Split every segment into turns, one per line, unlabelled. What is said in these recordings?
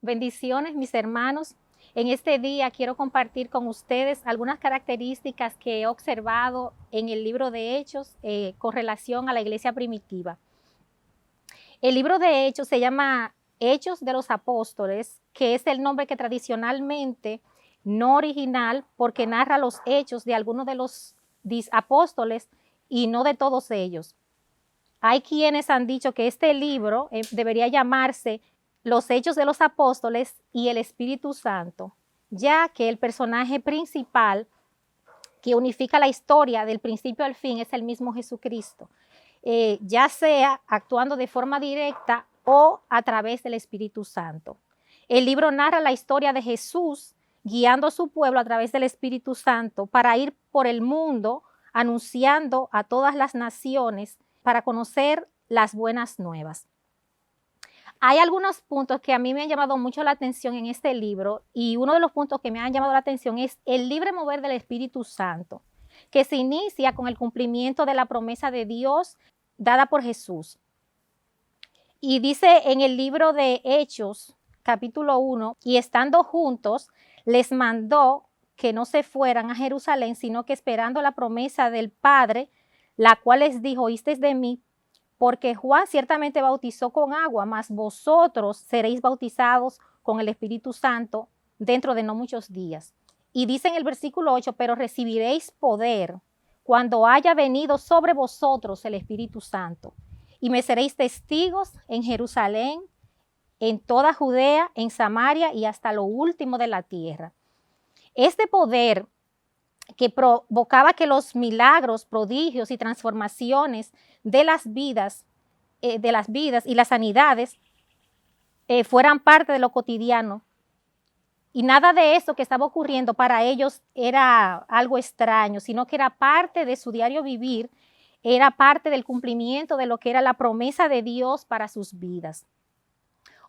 Bendiciones, mis hermanos. En este día quiero compartir con ustedes algunas características que he observado en el libro de Hechos con relación a la iglesia primitiva. El libro de Hechos se llama Hechos de los Apóstoles, que es el nombre que tradicionalmente, no original, porque narra los hechos de algunos de los apóstoles y no de todos ellos. Hay quienes han dicho que este libro debería llamarse Los Hechos de los Apóstoles y el Espíritu Santo, ya que el personaje principal que unifica la historia del principio al fin es el mismo Jesucristo, ya sea actuando de forma directa o a través del Espíritu Santo. El libro narra la historia de Jesús guiando a su pueblo a través del Espíritu Santo para ir por el mundo anunciando a todas las naciones para conocer las buenas nuevas. Hay algunos puntos que a mí me han llamado mucho la atención en este libro, y uno de los puntos que me han llamado la atención es el libre mover del Espíritu Santo, que se inicia con el cumplimiento de la promesa de Dios dada por Jesús. Y dice en el libro de Hechos, capítulo 1, y estando juntos, les mandó que no se fueran a Jerusalén, sino que esperando la promesa del Padre, la cual les dijo: oísteis de mí, porque Juan ciertamente bautizó con agua, mas vosotros seréis bautizados con el Espíritu Santo dentro de no muchos días. Y dice en el versículo 8, pero recibiréis poder cuando haya venido sobre vosotros el Espíritu Santo, y me seréis testigos en Jerusalén, en toda Judea, en Samaria y hasta lo último de la tierra. Este poder que provocaba que los milagros, prodigios y transformaciones de las vidas y las sanidades fueran parte de lo cotidiano. Y nada de eso que estaba ocurriendo para ellos era algo extraño, sino que era parte de su diario vivir, era parte del cumplimiento de lo que era la promesa de Dios para sus vidas.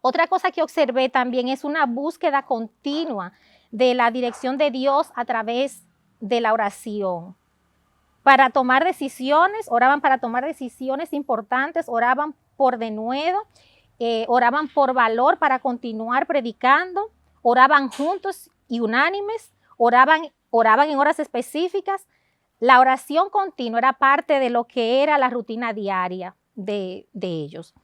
Otra cosa que observé también es una búsqueda continua de la dirección de Dios a través de la oración. Para tomar decisiones, oraban para tomar decisiones importantes, oraban por denuedo, oraban por valor para continuar predicando, oraban juntos y unánimes, oraban en horas específicas. La oración continua era parte de lo que era la rutina diaria de ellos.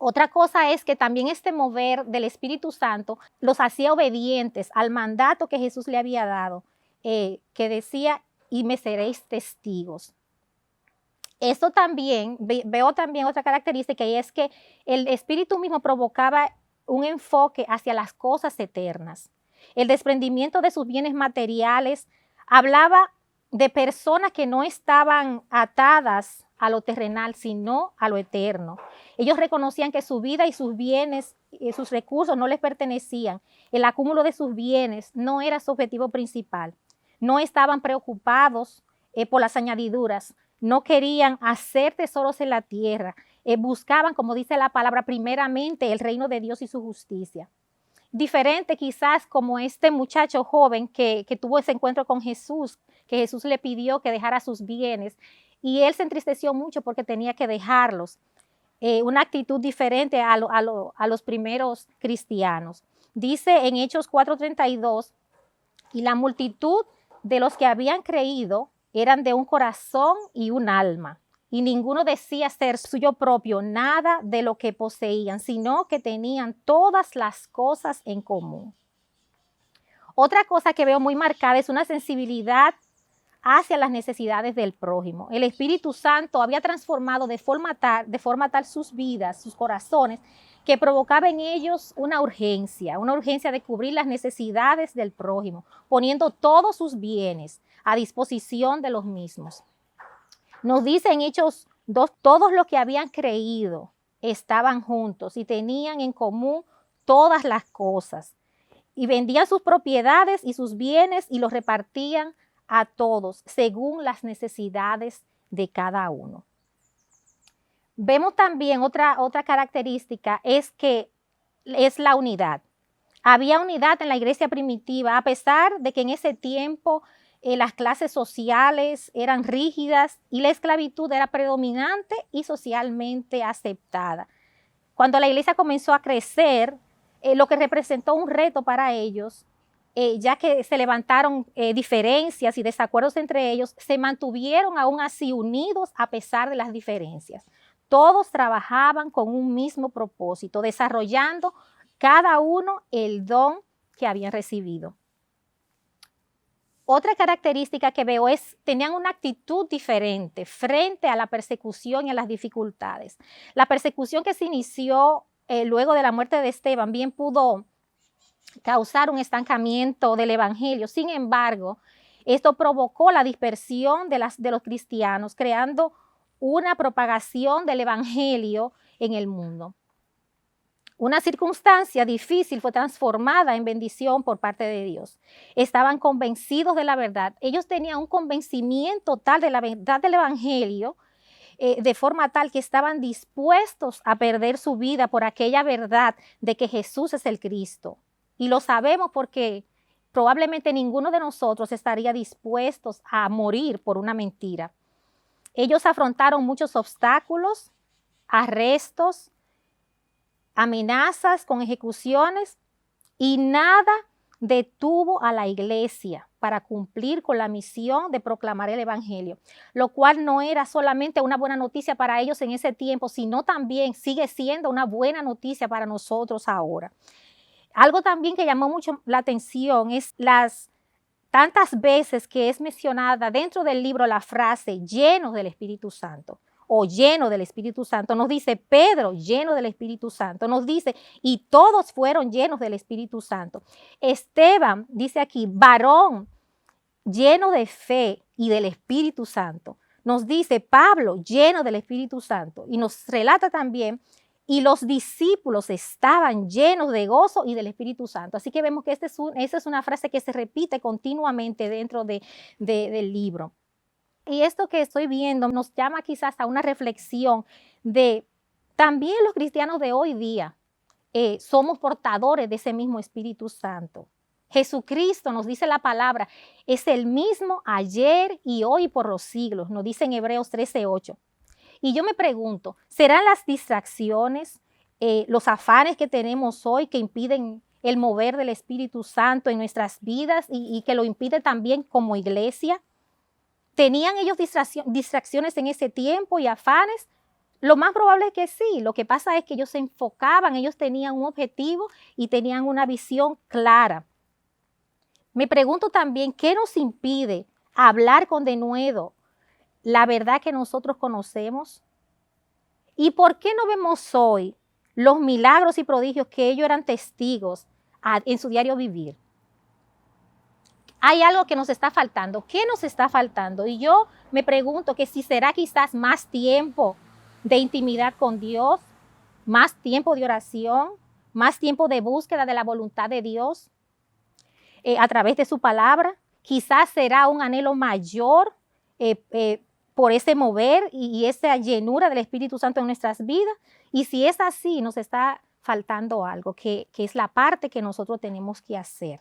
Otra cosa es que también este mover del Espíritu Santo los hacía obedientes al mandato que Jesús le había dado, que decía: y me seréis testigos. Esto también, veo también otra característica, y es que el Espíritu mismo provocaba un enfoque hacia las cosas eternas. El desprendimiento de sus bienes materiales hablaba de personas que no estaban atadas a lo terrenal, sino a lo eterno. Ellos reconocían que su vida y sus bienes y sus recursos no les pertenecían. El acúmulo de sus bienes no era su objetivo principal. No estaban preocupados por las añadiduras. No querían hacer tesoros en la tierra. Buscaban, como dice la palabra, primeramente el reino de Dios y su justicia. Diferente quizás como este muchacho joven que tuvo ese encuentro con Jesús, que Jesús le pidió que dejara sus bienes, y él se entristeció mucho porque tenía que dejarlos. Una actitud diferente a los primeros cristianos. Dice en Hechos 4:32, y la multitud de los que habían creído eran de un corazón y un alma, y ninguno decía ser suyo propio nada de lo que poseían, sino que tenían todas las cosas en común. Otra cosa que veo muy marcada es una sensibilidad hacia las necesidades del prójimo. El Espíritu Santo había transformado de forma tal sus vidas, sus corazones, que provocaba en ellos una urgencia de cubrir las necesidades del prójimo, poniendo todos sus bienes a disposición de los mismos. Nos dice en Hechos 2, todos los que habían creído estaban juntos y tenían en común todas las cosas, y vendían sus propiedades y sus bienes y los repartían a todos según las necesidades de cada uno. Vemos también otra característica, es que es la unidad. Había unidad en la iglesia primitiva, a pesar de que en ese tiempo las clases sociales eran rígidas y la esclavitud era predominante y socialmente aceptada. Cuando la iglesia comenzó a crecer, lo que representó un reto para ellos, ya que se levantaron diferencias y desacuerdos entre ellos, se mantuvieron aún así unidos a pesar de las diferencias. Todos trabajaban con un mismo propósito, desarrollando cada uno el don que habían recibido. Otra característica que veo es, tenían una actitud diferente frente a la persecución y a las dificultades. La persecución que se inició luego de la muerte de Esteban bien pudo causar un estancamiento del evangelio. Sin embargo, esto provocó la dispersión de los cristianos, creando una propagación del evangelio en el mundo. Una circunstancia difícil fue transformada en bendición por parte de Dios. Estaban convencidos de la verdad. Ellos tenían un convencimiento tal de la verdad del evangelio, de forma tal que estaban dispuestos a perder su vida por aquella verdad de que Jesús es el Cristo. Y lo sabemos porque probablemente ninguno de nosotros estaría dispuestos a morir por una mentira. Ellos afrontaron muchos obstáculos, arrestos, amenazas con ejecuciones, y nada detuvo a la iglesia para cumplir con la misión de proclamar el evangelio, lo cual no era solamente una buena noticia para ellos en ese tiempo, sino también sigue siendo una buena noticia para nosotros ahora. Algo también que llamó mucho la atención es las tantas veces que es mencionada dentro del libro la frase llenos del Espíritu Santo o lleno del Espíritu Santo. Nos dice Pedro lleno del Espíritu Santo. Nos dice y todos fueron llenos del Espíritu Santo. Esteban dice aquí varón lleno de fe y del Espíritu Santo. Nos dice Pablo lleno del Espíritu Santo y nos relata también y los discípulos estaban llenos de gozo y del Espíritu Santo. Así que vemos que esa es una frase que se repite continuamente dentro del libro. Y esto que estoy viendo nos llama quizás a una reflexión de también los cristianos de hoy día somos portadores de ese mismo Espíritu Santo. Jesucristo, nos dice la palabra, es el mismo ayer y hoy por los siglos, nos dice en Hebreos 13:8. Y yo me pregunto, ¿serán las distracciones, los afanes que tenemos hoy que impiden el mover del Espíritu Santo en nuestras vidas y que lo impide también como iglesia? ¿Tenían ellos distracciones en ese tiempo y afanes? Lo más probable es que sí. Lo que pasa es que ellos se enfocaban, ellos tenían un objetivo y tenían una visión clara. Me pregunto también, ¿qué nos impide hablar con denuedo la verdad que nosotros conocemos? ¿Y por qué no vemos hoy los milagros y prodigios que ellos eran testigos en su diario vivir? Hay algo que nos está faltando. ¿Qué nos está faltando? Y yo me pregunto que si será quizás más tiempo de intimidad con Dios, más tiempo de oración, más tiempo de búsqueda de la voluntad de Dios a través de su palabra. Quizás será un anhelo mayor por ese mover y esa llenura del Espíritu Santo en nuestras vidas. Y si es así, nos está faltando algo, que es la parte que nosotros tenemos que hacer.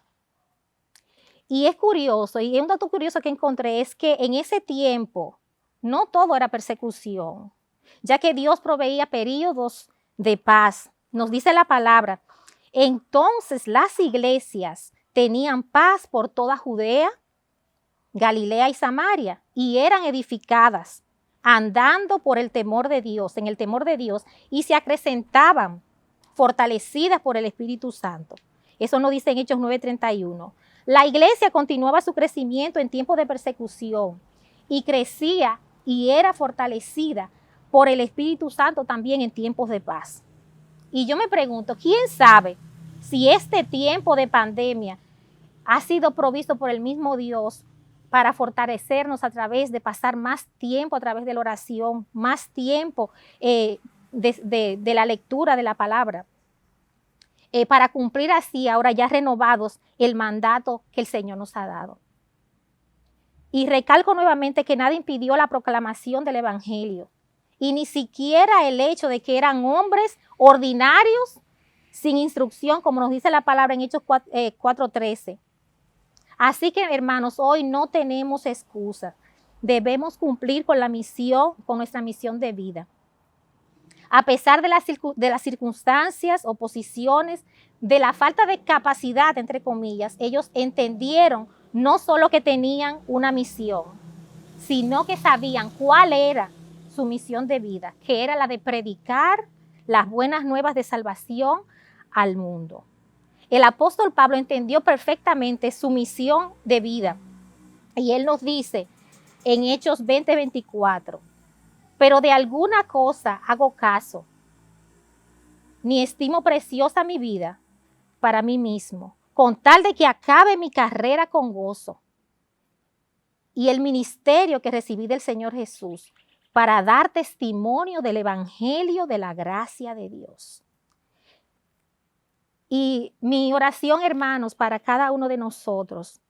Y es curioso, y un dato curioso que encontré es que en ese tiempo no todo era persecución, ya que Dios proveía periodos de paz. Nos dice la palabra, entonces las iglesias tenían paz por toda Judea, Galilea y Samaria, y eran edificadas, andando por el temor de Dios, en el temor de Dios, y se acrecentaban, fortalecidas por el Espíritu Santo. Eso nos dice en Hechos 9:31. La iglesia continuaba su crecimiento en tiempos de persecución y crecía y era fortalecida por el Espíritu Santo también en tiempos de paz. Y yo me pregunto, ¿quién sabe si este tiempo de pandemia ha sido provisto por el mismo Dios para fortalecernos a través de pasar más tiempo a través de la oración, más tiempo de la lectura de la palabra? Para cumplir así, ahora ya renovados, el mandato que el Señor nos ha dado. Y recalco nuevamente que nada impidió la proclamación del evangelio, y ni siquiera el hecho de que eran hombres ordinarios, sin instrucción, como nos dice la palabra en Hechos 4:13. Así que, hermanos, hoy no tenemos excusa. Debemos cumplir con la misión, con nuestra misión de vida. A pesar de las circunstancias, oposiciones, de la falta de capacidad, entre comillas, ellos entendieron no solo que tenían una misión, sino que sabían cuál era su misión de vida, que era la de predicar las buenas nuevas de salvación al mundo. El apóstol Pablo entendió perfectamente su misión de vida y él nos dice en Hechos 20:24, pero de alguna cosa hago caso, ni estimo preciosa mi vida para mí mismo, con tal de que acabe mi carrera con gozo y el ministerio que recibí del Señor Jesús para dar testimonio del evangelio de la gracia de Dios. Y mi oración, hermanos, para cada uno de nosotros,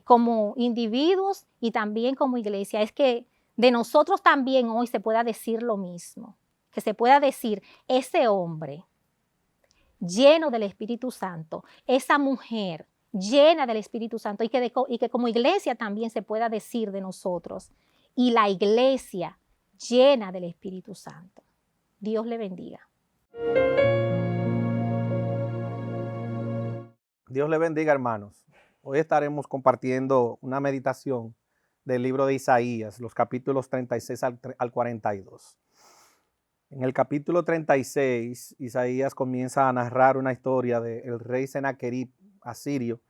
como individuos y también como iglesia, es que de nosotros también hoy se pueda decir lo mismo, que se pueda decir, ese hombre lleno del Espíritu Santo, esa mujer llena del Espíritu Santo, y que como iglesia también se pueda decir de nosotros, y la iglesia llena del Espíritu Santo. Dios le bendiga.
Dios le bendiga, hermanos. Hoy estaremos compartiendo una meditación del libro de Isaías, los capítulos 36 al 42. En el capítulo 36, Isaías comienza a narrar una historia del rey Sennacherib asirio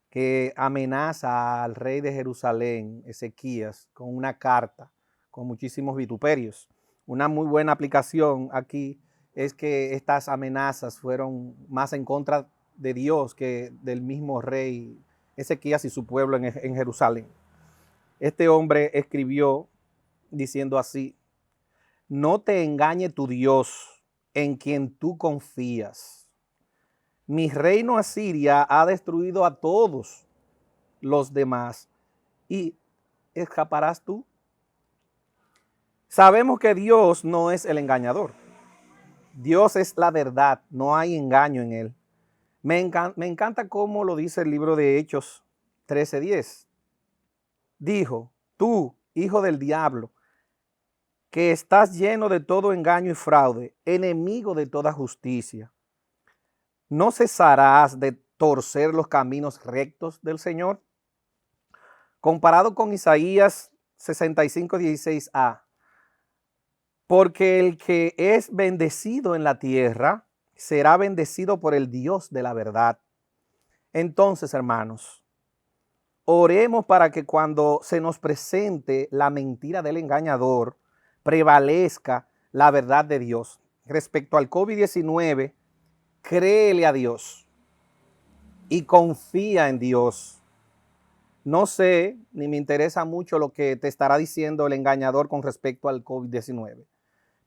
que amenaza al rey de Jerusalén, Ezequías, con una carta con muchísimos vituperios. Una muy buena aplicación aquí es que estas amenazas fueron más en contra de Dios que del mismo rey Ezequías y su pueblo en Jerusalén. Este hombre escribió diciendo así: no te engañe tu Dios, en quien tú confías. Mi reino Asiria ha destruido a todos los demás, ¿y escaparás tú? Sabemos que Dios no es el engañador. Dios es la verdad, no hay engaño en él. Me encanta cómo lo dice el libro de Hechos 13:10. Dijo: tú, hijo del diablo, que estás lleno de todo engaño y fraude, enemigo de toda justicia, ¿no cesarás de torcer los caminos rectos del Señor? Comparado con Isaías 65:16a, porque el que es bendecido en la tierra será bendecido por el Dios de la verdad. Entonces, hermanos, oremos para que cuando se nos presente la mentira del engañador, prevalezca la verdad de Dios. Respecto al COVID-19, créele a Dios y confía en Dios. No sé, ni me interesa mucho lo que te estará diciendo el engañador con respecto al COVID-19,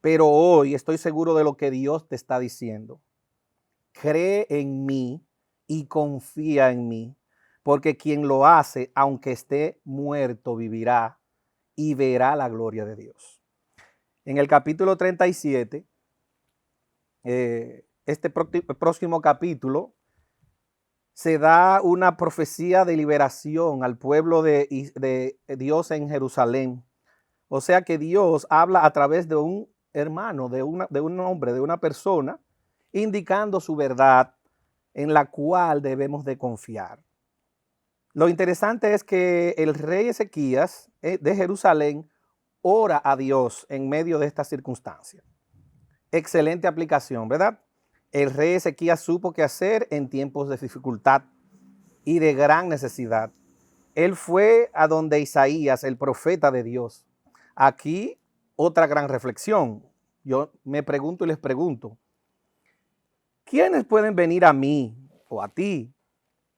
pero hoy estoy seguro de lo que Dios te está diciendo. Cree en mí y confía en mí, porque quien lo hace, aunque esté muerto, vivirá y verá la gloria de Dios. En el capítulo 37, este próximo capítulo, se da una profecía de liberación al pueblo de Dios en Jerusalén. O sea que Dios habla a través de un hermano, de un hombre, de una persona, indicando su verdad en la cual debemos de confiar. Lo interesante es que el rey Ezequías de Jerusalén ora a Dios en medio de estas circunstancias. Excelente aplicación, ¿verdad? El rey Ezequías supo qué hacer en tiempos de dificultad y de gran necesidad. Él fue a donde Isaías, el profeta de Dios. Aquí otra gran reflexión. Yo me pregunto y les pregunto, ¿quiénes pueden venir a mí o a ti?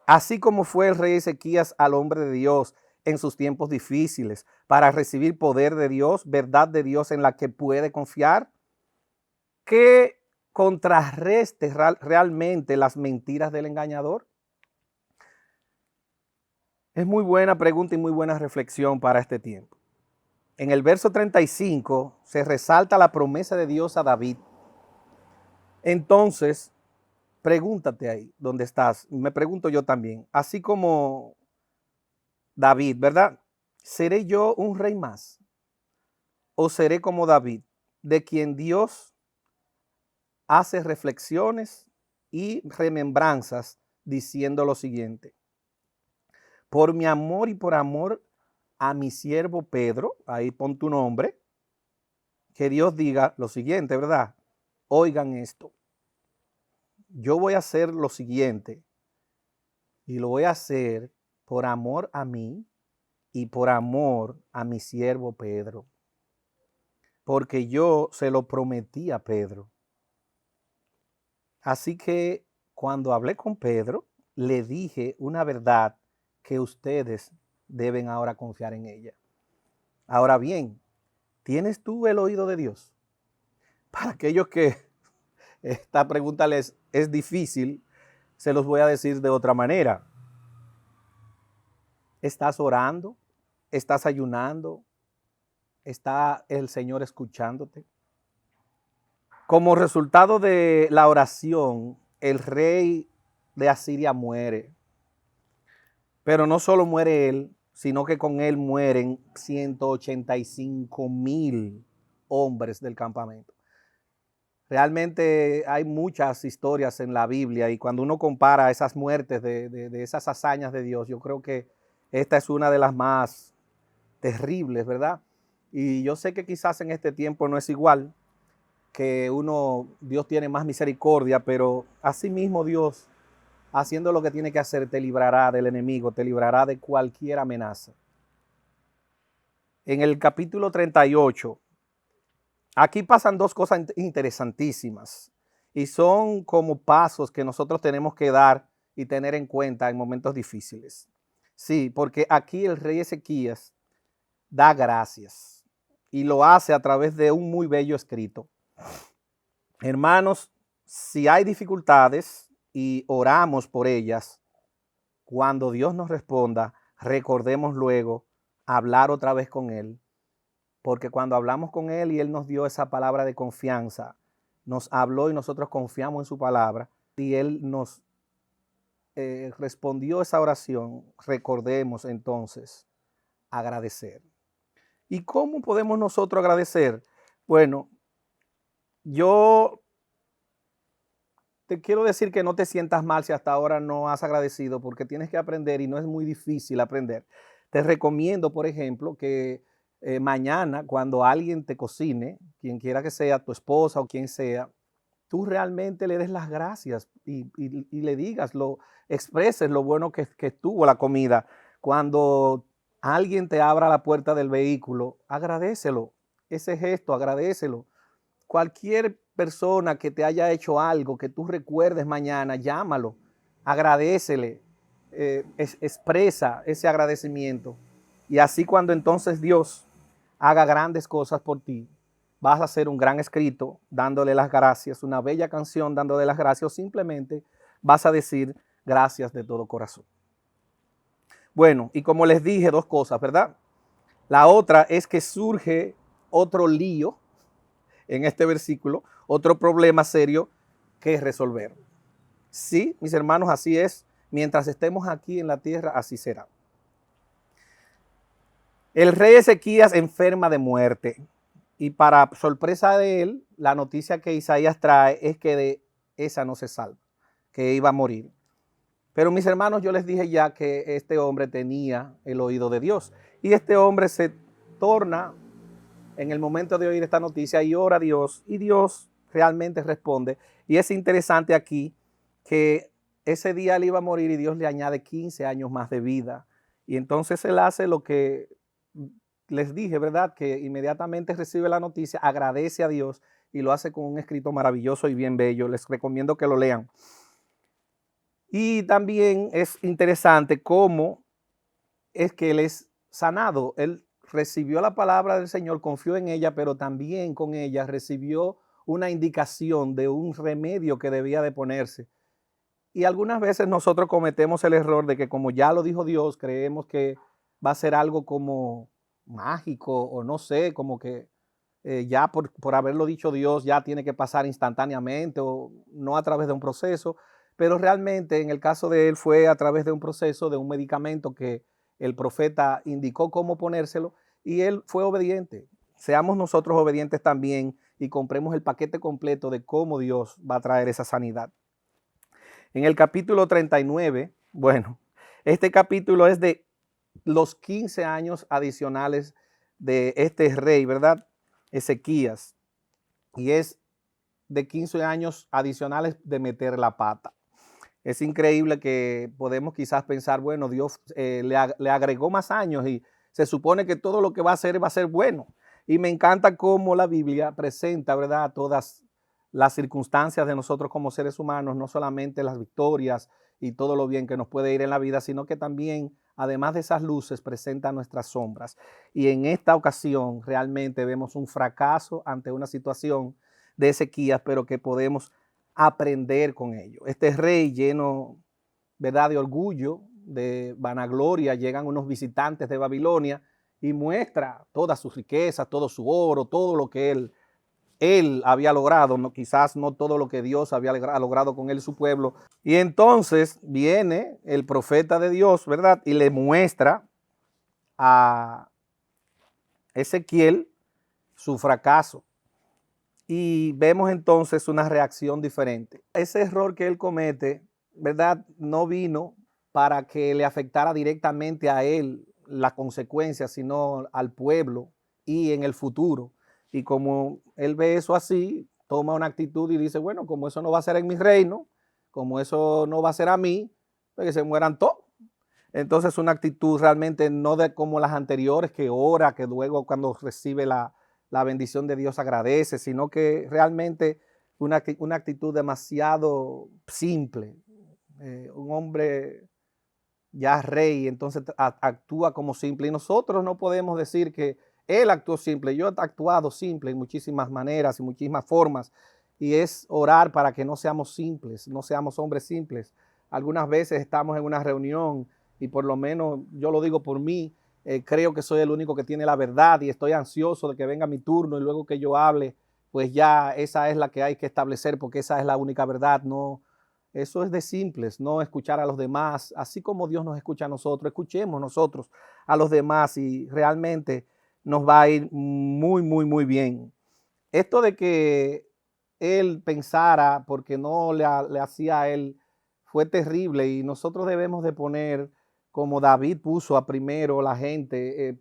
Así como fue el rey Ezequías al hombre de Dios en sus tiempos difíciles, para recibir poder de Dios, verdad de Dios en la que puede confiar, que contrarreste realmente las mentiras del engañador. Es muy buena pregunta y muy buena reflexión para este tiempo. En el verso 35 se resalta la promesa de Dios a David. Entonces, pregúntate ahí donde estás. Me pregunto yo también, así como David, ¿verdad? ¿Seré yo un rey más? ¿O seré como David, de quien Dios hace reflexiones y remembranzas, diciendo lo siguiente: por mi amor y por amor a mi siervo Pedro, ahí pon tu nombre, que Dios diga lo siguiente, ¿verdad? Oigan esto, yo voy a hacer lo siguiente y lo voy a hacer por amor a mí y por amor a mi siervo Pedro, porque yo se lo prometí a Pedro. Así que cuando hablé con Pedro, le dije una verdad que ustedes deben ahora confiar en ella. Ahora bien, ¿tienes tú el oído de Dios? Para aquellos que esta pregunta les es difícil, se los voy a decir de otra manera. ¿Estás orando? ¿Estás ayunando? ¿Está el Señor escuchándote? Como resultado de la oración, el rey de Asiria muere. Pero no solo muere él, sino que con él mueren 185,000 hombres del campamento. Realmente hay muchas historias en la Biblia y cuando uno compara esas muertes de esas hazañas de Dios, yo creo que esta es una de las más terribles, ¿verdad? Y yo sé que quizás en este tiempo no es igual, que Dios tiene más misericordia, pero asimismo Dios, haciendo lo que tiene que hacer, te librará del enemigo, te librará de cualquier amenaza. En el capítulo 38, aquí pasan dos cosas interesantísimas y son como pasos que nosotros tenemos que dar y tener en cuenta en momentos difíciles. Sí, porque aquí el rey Ezequías da gracias y lo hace a través de un muy bello escrito. Hermanos, si hay dificultades y oramos por ellas, cuando Dios nos responda, recordemos luego hablar otra vez con Él, porque cuando hablamos con Él y Él nos dio esa palabra de confianza, nos habló y nosotros confiamos en su palabra y Él nos respondió esa oración, recordemos entonces agradecer. ¿Y cómo podemos nosotros agradecer? Bueno, yo te quiero decir que no te sientas mal si hasta ahora no has agradecido, porque tienes que aprender y no es muy difícil aprender. Te recomiendo, por ejemplo, que mañana cuando alguien te cocine, quien quiera que sea, tu esposa o quien sea, tú realmente le des las gracias y le digas, expreses lo bueno que estuvo la comida. Cuando alguien te abra la puerta del vehículo, agradécelo. Ese gesto, agradécelo. Cualquier persona que te haya hecho algo que tú recuerdes mañana, llámalo, agradécele, expresa ese agradecimiento. Y así cuando entonces Dios haga grandes cosas por ti, vas a hacer un gran escrito dándole las gracias, una bella canción dándole las gracias, o simplemente vas a decir gracias de todo corazón. Bueno, y como les dije, dos cosas, ¿verdad? La otra es que surge otro lío en este versículo, otro problema serio que resolver. Sí, mis hermanos, así es. Mientras estemos aquí en la tierra, así será. El rey Ezequías enferma de muerte. Y para sorpresa de él, la noticia que Isaías trae es que de esa no se salva, que iba a morir. Pero mis hermanos, yo les dije ya que este hombre tenía el oído de Dios. Y este hombre se torna en el momento de oír esta noticia y ora a Dios. Y Dios realmente responde. Y es interesante aquí que ese día él iba a morir y Dios le añade 15 años más de vida. Y entonces él hace lo que les dije, ¿verdad? Que inmediatamente recibe la noticia, agradece a Dios y lo hace con un escrito maravilloso y bien bello. Les recomiendo que lo lean. Y también es interesante cómo es que él es sanado. Él recibió la palabra del Señor, confió en ella, pero también con ella recibió una indicación de un remedio que debía de ponerse. Y algunas veces nosotros cometemos el error de que como ya lo dijo Dios, creemos que va a ser algo como mágico o no sé, como que ya por haberlo dicho Dios ya tiene que pasar instantáneamente o no a través de un proceso. Pero realmente en el caso de él fue a través de un proceso, de un medicamento que el profeta indicó cómo ponérselo y él fue obediente. Seamos nosotros obedientes también y compremos el paquete completo de cómo Dios va a traer esa sanidad. En el capítulo 39, bueno, este capítulo es de los 15 años adicionales de este rey, ¿verdad? Ezequías. Y es de 15 años adicionales de meter la pata. Es increíble que podemos quizás pensar, bueno, Dios le agregó más años y se supone que todo lo que va a ser bueno. Y me encanta cómo la Biblia presenta, ¿verdad?, todas las circunstancias de nosotros como seres humanos, no solamente las victorias y todo lo bien que nos puede ir en la vida, sino que también, además de esas luces, presenta nuestras sombras. Y en esta ocasión realmente vemos un fracaso ante una situación de Ezequías, pero que podemos aprender con ello. Este rey lleno, ¿verdad?, de orgullo, de vanagloria, llegan unos visitantes de Babilonia y muestra todas sus riquezas, todo su oro, todo lo que él había logrado, no, quizás no todo lo que Dios había logrado con él y su pueblo. Y entonces viene el profeta de Dios, ¿verdad?, y le muestra a Ezequiel su fracaso. Y vemos entonces una reacción diferente. Ese error que él comete, ¿verdad?, no vino para que le afectara directamente a él la consecuencia, sino al pueblo y en el futuro. Y como él ve eso así, toma una actitud y dice, bueno, como eso no va a ser en mi reino, como eso no va a ser a mí, pues que se mueran todos. Entonces una actitud realmente no de como las anteriores, que ora, que luego cuando recibe la bendición de Dios agradece, sino que realmente una actitud demasiado simple. Un hombre ya rey, entonces actúa como simple. Y nosotros no podemos decir que él actuó simple. Yo he actuado simple en muchísimas maneras y muchísimas formas. Y es orar para que no seamos simples, no seamos hombres simples. Algunas veces estamos en una reunión y por lo menos yo lo digo por mí, creo que soy el único que tiene la verdad y estoy ansioso de que venga mi turno y luego que yo hable, pues ya esa es la que hay que establecer porque esa es la única verdad. No, eso es de simples, no escuchar a los demás, así como Dios nos escucha a nosotros, escuchemos nosotros a los demás y realmente nos va a ir muy, muy, muy bien. Esto de que él pensara porque no le hacía a él fue terrible y nosotros debemos de poner como David puso a primero la gente.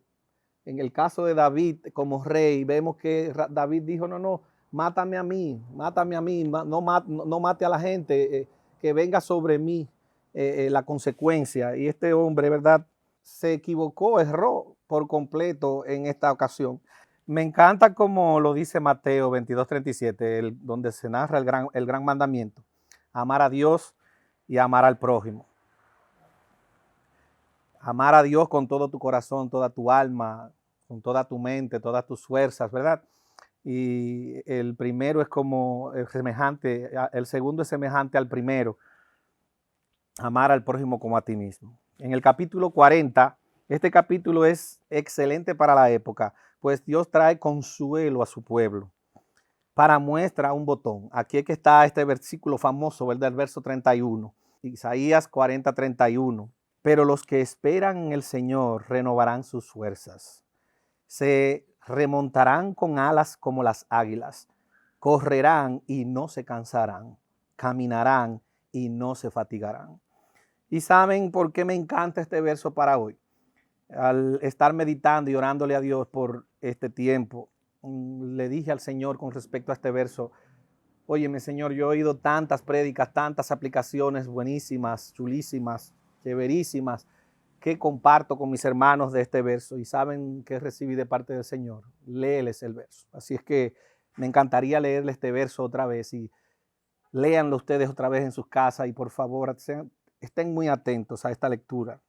En el caso de David como rey, vemos que David dijo, no, no, mátame a mí, no mate a la gente, que venga sobre mí la consecuencia. Y este hombre, ¿verdad?, se equivocó, erró por completo en esta ocasión. Me encanta como lo dice Mateo 22:37, donde se narra el gran mandamiento, amar a Dios y amar al prójimo. Amar a Dios con todo tu corazón, toda tu alma, con toda tu mente, todas tus fuerzas, ¿verdad? Y el primero es como semejante, el segundo es semejante al primero, amar al prójimo como a ti mismo. En el capítulo 40, este capítulo es excelente para la época, pues Dios trae consuelo a su pueblo. Para muestra un botón. Aquí es que está este versículo famoso, ¿verdad? El verso 31, Isaías 40:31. Pero los que esperan en el Señor renovarán sus fuerzas. Se remontarán con alas como las águilas. Correrán y no se cansarán. Caminarán y no se fatigarán. ¿Y saben por qué me encanta este verso para hoy? Al estar meditando y orándole a Dios por este tiempo, le dije al Señor con respecto a este verso, óyeme Señor, yo he oído tantas prédicas, tantas aplicaciones buenísimas, chulísimas, chéverísimas, que comparto con mis hermanos de este verso y saben que recibí de parte del Señor. Léeles el verso. Así es que me encantaría leerle este verso otra vez y léanlo ustedes otra vez en sus casas y por favor estén muy atentos a esta lectura.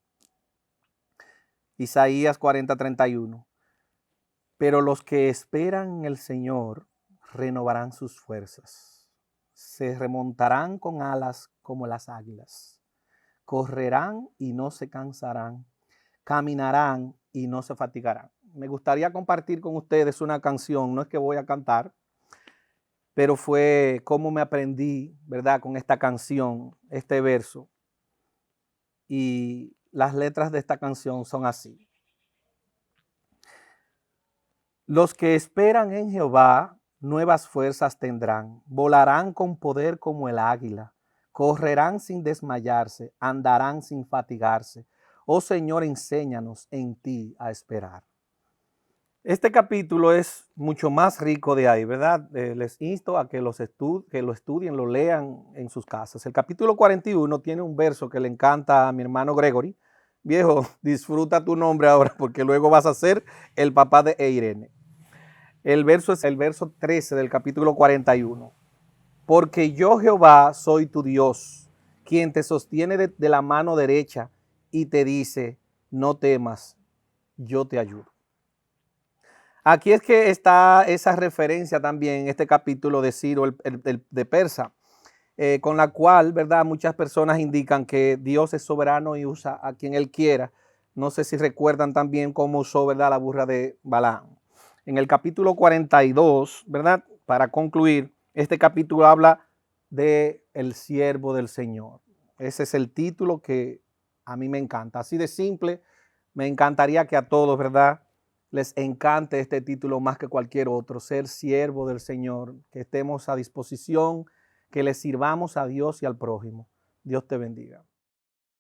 Isaías 40:31. Pero los que esperan en el Señor renovarán sus fuerzas. Se remontarán con alas como las águilas. Correrán y no se cansarán. Caminarán y no se fatigarán. Me gustaría compartir con ustedes una canción. No es que voy a cantar, pero fue como me aprendí, ¿verdad?, con esta canción, este verso. Y las letras de esta canción son así. Los que esperan en Jehová nuevas fuerzas tendrán, volarán con poder como el águila, correrán sin desmayarse, andarán sin fatigarse. Oh Señor, enséñanos en ti a esperar. Este capítulo es mucho más rico de ahí, ¿verdad? Les insto a que lo estudien, lo lean en sus casas. El capítulo 41 tiene un verso que le encanta a mi hermano Gregory. Viejo, disfruta tu nombre ahora porque luego vas a ser el papá de Irene. El verso es el verso 13 del capítulo 41. Porque yo Jehová soy tu Dios, quien te sostiene de la mano derecha y te dice, no temas, yo te ayudo. Aquí es que está esa referencia también en este capítulo de Ciro, de Persa, con la cual, ¿verdad? Muchas personas indican que Dios es soberano y usa a quien Él quiera. No sé si recuerdan también cómo usó, ¿verdad?, la burra de Balaam. En el capítulo 42, ¿verdad? Para concluir, este capítulo habla de el siervo del Señor. Ese es el título que a mí me encanta. Así de simple, me encantaría que a todos, ¿verdad?, les encante este título más que cualquier otro, ser siervo del Señor, que estemos a disposición, que le sirvamos a Dios y al prójimo. Dios te bendiga.